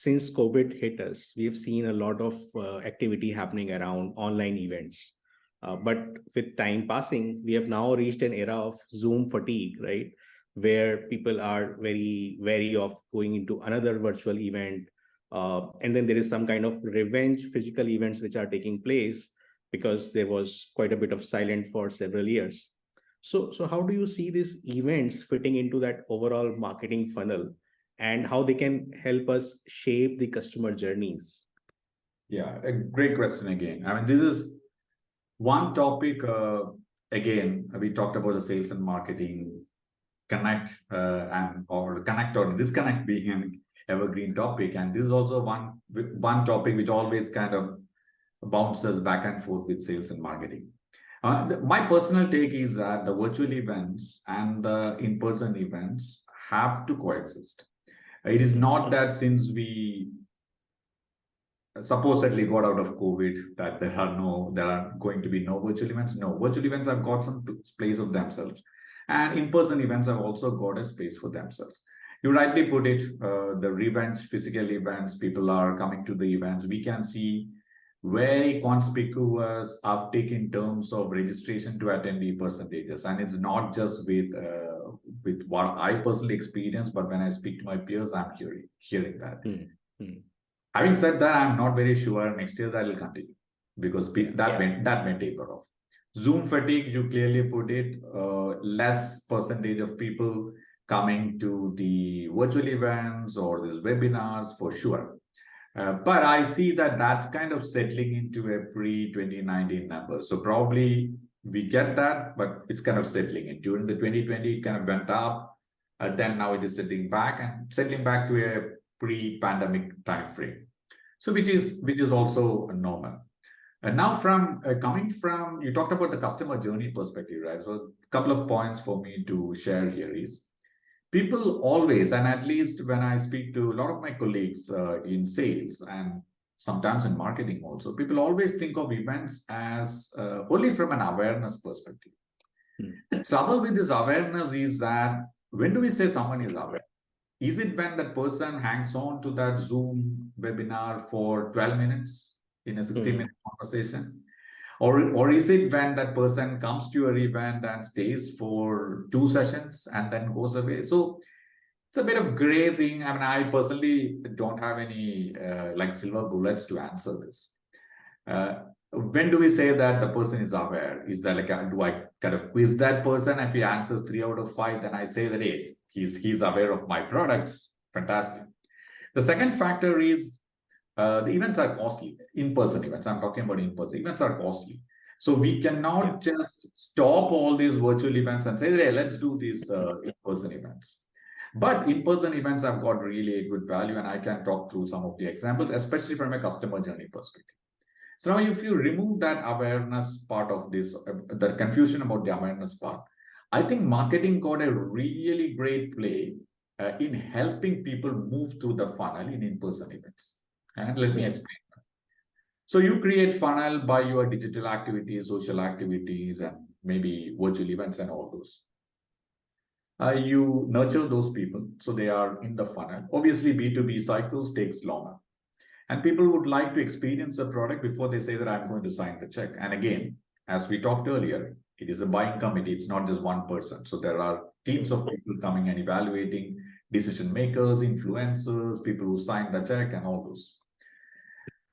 since COVID hit us, we have seen a lot of activity happening around online events. But with time passing, we have now reached an era of Zoom fatigue, right? Where people are very wary of going into another virtual event. And then there is some kind of revenge physical events which are taking place because there was quite a bit of silence for several years. So how do you see these events fitting into that overall marketing funnel, and how they can help us shape the customer journeys? Yeah, a great question again. I mean, this is one topic. Again, we talked about the sales and marketing connect or connect or disconnect being an evergreen topic, and this is also one topic which always kind of bounces back and forth with sales and marketing. My personal take is that the virtual events and the in-person events have to coexist. It is not that since we supposedly got out of COVID that there are going to be no virtual events. No, virtual events have got some place of themselves, and in-person events have also got a space for themselves. You rightly put it, the revenge physical events, people are coming to the events. We can see very conspicuous uptick in terms of registration to attendee percentages, and it's not just with what I personally experience, but when I speak to my peers, I'm hearing that. Having said that, I'm not very sure next year that will continue, because that may taper off. Zoom fatigue, you clearly put it, less percentage of people coming to the virtual events or these webinars for sure. But I see that that's kind of settling into a pre-2019 number. So probably we get that, but it's kind of settling in. During the 2020, it kind of went up. Then now it is settling back to a pre-pandemic time frame. So which is also normal. And now coming from, you talked about the customer journey perspective, right? So a couple of points for me to share here is, people always, and at least when I speak to a lot of my colleagues in sales and sometimes in marketing also, people always think of events as only from an awareness perspective. The trouble with this awareness is that, when do we say someone is aware? Is it when that person hangs on to that Zoom webinar for 12 minutes in a 60-minute conversation? Or is it when that person comes to your event and stays for 2 sessions and then goes away? So it's a bit of gray thing. I mean, I personally don't have any like silver bullets to answer this. When do we say that the person is aware? Is that like, do I kind of quiz that person? If he answers 3 out of 5, then I say that, hey, he's aware of my products. Fantastic. The second factor is, the events are costly. In-person events, I'm talking about in-person events, are costly. So we cannot just stop all these virtual events and say, hey, let's do these in-person events. But in-person events have got really a good value, and I can talk through some of the examples, especially from a customer journey perspective. So now if you remove that awareness part of this, the confusion about the awareness part, I think marketing got a really great play in helping people move through the funnel in in-person events. And let me explain that. So you create funnel by your digital activities, social activities, and maybe virtual events and all those. You nurture those people, so they are in the funnel. Obviously, B2B cycles takes longer. And people would like to experience the product before they say that I'm going to sign the check. And again, as we talked earlier, it is a buying committee. It's not just one person. So there are teams of people coming and evaluating, decision makers, influencers, people who sign the check and all those.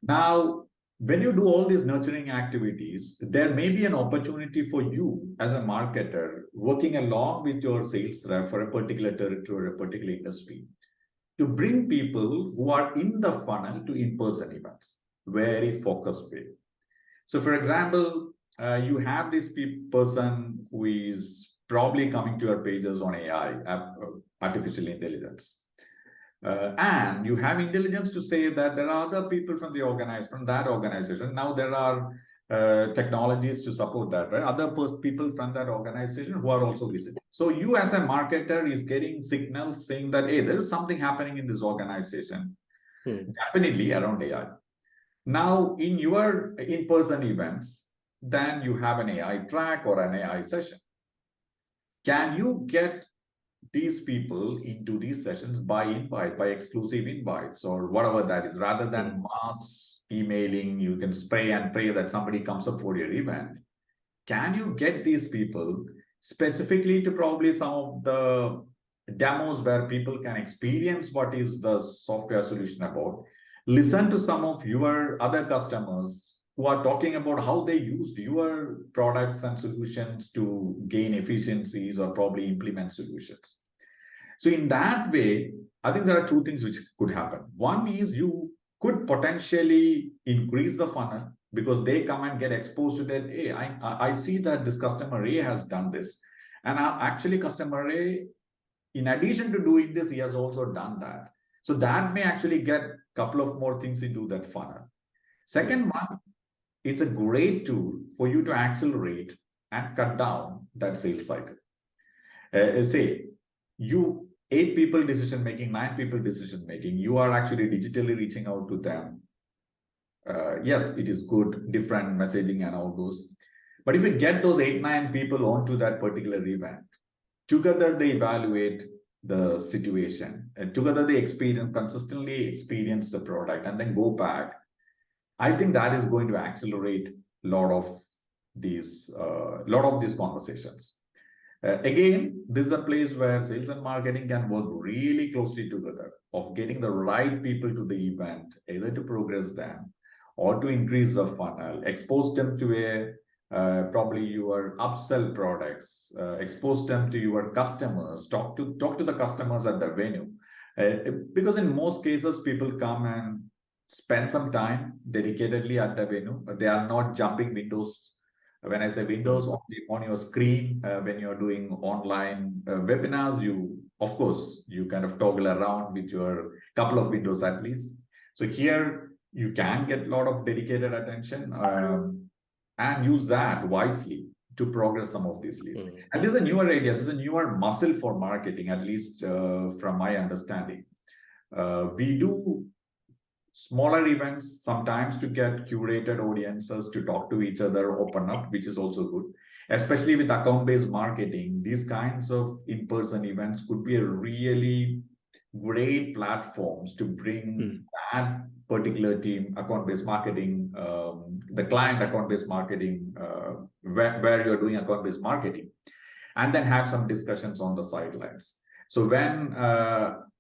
Now, when you do all these nurturing activities, there may be an opportunity for you as a marketer working along with your sales rep for a particular territory or a particular industry to bring people who are in the funnel to in-person events, very focused way. So for example, you have this person who is probably coming to your pages on AI, artificial intelligence. And you have intelligence to say that there are other people from that organization. Now there are technologies to support that, right? Other people from that organization who are also visiting. So you as a marketer is getting signals saying that, hey, there is something happening in this organization, definitely around AI. Now in your in-person events, then you have an AI track or an AI session. Can you get these people into these sessions by invite, by exclusive invites or whatever that is, rather than mass emailing. You can spray and pray that somebody comes up for your event. Can you get these people specifically to probably some of the demos where people can experience what is the software solution about, listen to some of your other customers who are talking about how they used your products and solutions to gain efficiencies or probably implement solutions. So in that way, I think there are two things which could happen. One is you could potentially increase the funnel because they come and get exposed to that. Hey, I see that this customer A has done this. And actually customer A, in addition to doing this, he has also done that. So that may actually get a couple of more things into that funnel. Second one, it's a great tool for you to accelerate and cut down that sales cycle. Say you 8 people decision making, 9 people decision making, you are actually digitally reaching out to them. Yes, it is good, different messaging and all those. But if you get those 8, 9 people onto that particular event, together they evaluate the situation, and together they consistently experience the product and then go back. I think that is going to accelerate a lot of these conversations. Again, this is a place where sales and marketing can work really closely together of getting the right people to the event, either to progress them or to increase the funnel, expose them to probably your upsell products, expose them to your customers, talk to the customers at the venue. Because in most cases, people come and spend some time dedicatedly at the venue. They are not jumping windows. When I say windows on your screen, when you're doing online webinars, of course, you kind of toggle around with your couple of windows at least. So here you can get a lot of dedicated attention and use that wisely to progress some of these leads. And this is a newer area. This is a newer muscle for marketing, at least from my understanding. We do smaller events sometimes to get curated audiences to talk to each other, open up, which is also good. Especially with account-based marketing, these kinds of in-person events could be a really great platforms to bring that particular team, account-based marketing, the client account-based marketing, where you're doing account-based marketing, and then have some discussions on the sidelines. So when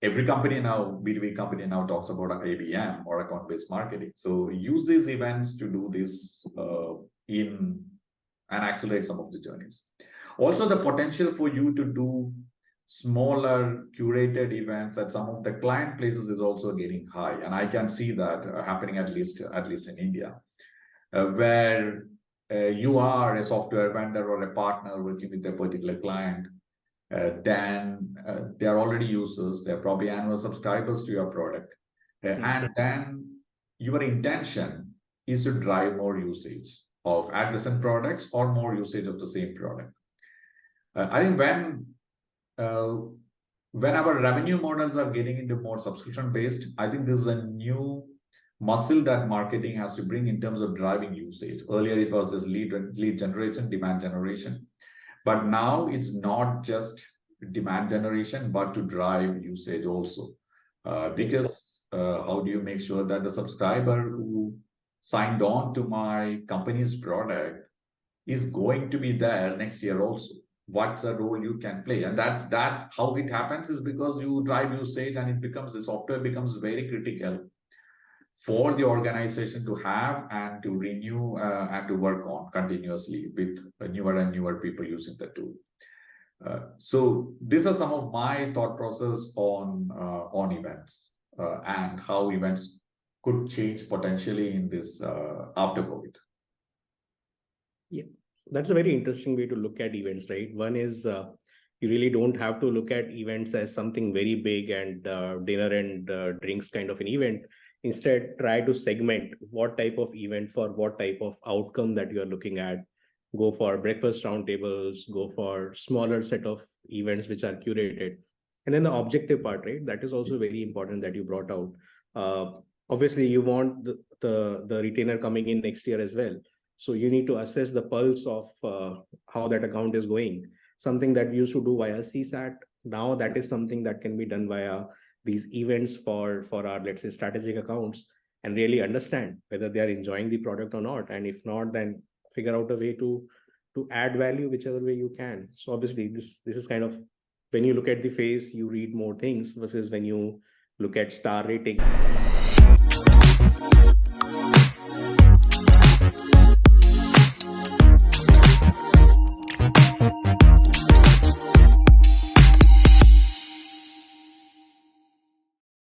every company now, B2B company now talks about ABM or account-based marketing. So use these events to do this and accelerate some of the journeys. Also, the potential for you to do smaller curated events at some of the client places is also getting high. And I can see that happening at least in India, where you are a software vendor or a partner working with a particular client. Then they are already users, they're probably annual subscribers to your product. And then your intention is to drive more usage of adjacent products or more usage of the same product. I think when our revenue models are getting into more subscription-based, I think this is a new muscle that marketing has to bring in terms of driving usage. Earlier, it was this lead generation, demand generation. But now it's not just demand generation, but to drive usage also. Because how do you make sure that the subscriber who signed on to my company's product is going to be there next year also? What's the role you can play? And how it happens is because you drive usage and the software becomes very critical for the organization to have and to renew and to work on continuously with newer and newer people using the tool. So these are some of my thought process on events and how events could change potentially in this after COVID. Yeah, that's a very interesting way to look at events, right? One is you really don't have to look at events as something very big and dinner and drinks kind of an event. Instead, try to segment what type of event for what type of outcome that you are looking at. Go for breakfast roundtables, go for smaller set of events which are curated. And then the objective part, right? That is also very important that you brought out. Obviously, you want the retainer coming in next year as well. So you need to assess the pulse of how that account is going. Something that we used to do via CSAT, Now that is something that can be done via these events for our, let's say, strategic accounts, and really understand whether they are enjoying the product or not. And if not, then figure out a way to add value whichever way you can. So obviously this is kind of, when you look at the face, you read more things versus when you look at star rating.